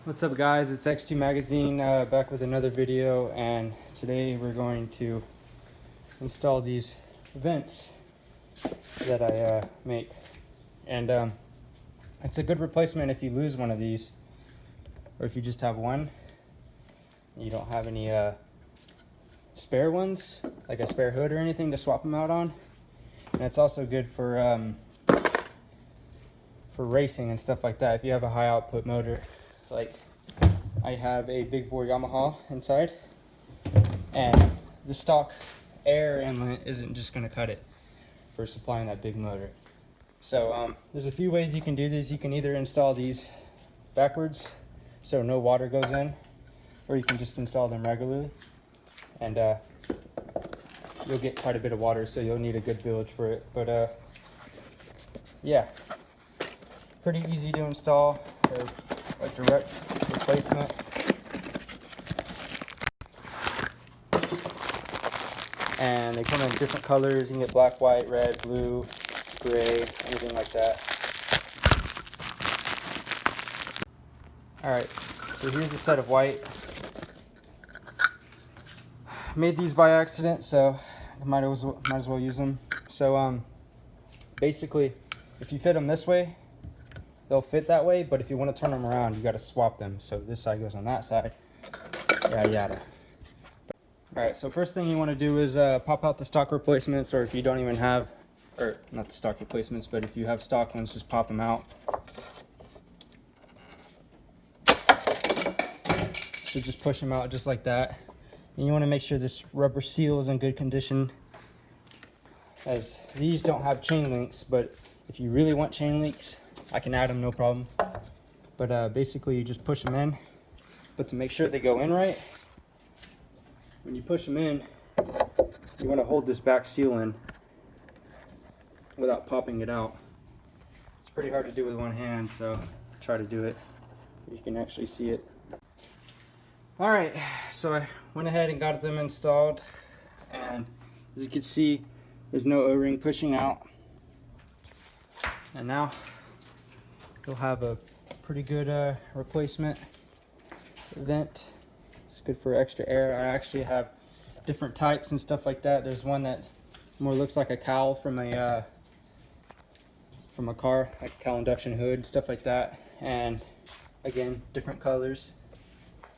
What's up guys, it's X2 Magazine back with another video, and today we're going to install these vents that I make. And it's a good replacement if you lose one of these, or if you just have one and you don't have any spare ones, like a spare hood or anything to swap them out on. And it's also good for racing and stuff like that. If you have a high output motor, like I have a big bore Yamaha inside, and the stock air inlet isn't just going to cut it for supplying that big motor. So there's a few ways you can do this. You can either install these backwards so no water goes in, or you can just install them regularly, and you'll get quite a bit of water, so you'll need a good bilge for it. But yeah, pretty easy to install. They're a direct replacement. And they come in different colors. You can get black, white, red, blue, gray, anything like that. Alright, so here's a set of white. Made these by accident, so I might as well use them. So basically, if you fit them this way, they'll fit that way, but if you want to turn them around, you got to swap them. So this side goes on that side, yada yada. Alright, so first thing you want to do is pop out the stock replacements, or if you don't even have, or not the stock replacements, but if you have stock ones, just pop them out. So just push them out just like that. And you want to make sure this rubber seal is in good condition, as these don't have chain links, but if you really want chain links, I can add them, no problem. But basically you just push them in, but to make sure they go in right, when you push them in, you want to hold this back seal in without popping it out. It's pretty hard to do with one hand, so try to do it where you can actually see it. Alright, so I went ahead and got them installed, and as you can see, there's no O-ring pushing out. And now you'll have a pretty good replacement vent. It's good for extra air. I actually have different types and stuff like that. There's one that more looks like a cowl from a car, like a cowl induction hood, stuff like that. And again, different colors.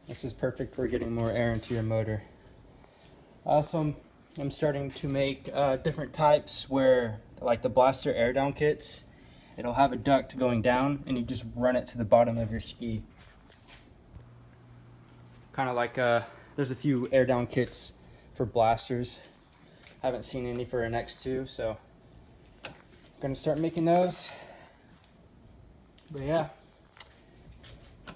This is perfect for getting more air into your motor. Also, I'm starting to make different types where, like the blaster air down kits, it'll have a duct going down and you just run it to the bottom of your ski. Kind of like there's a few air down kits for blasters. Haven't seen any for an X2, so I'm gonna start making those. But yeah.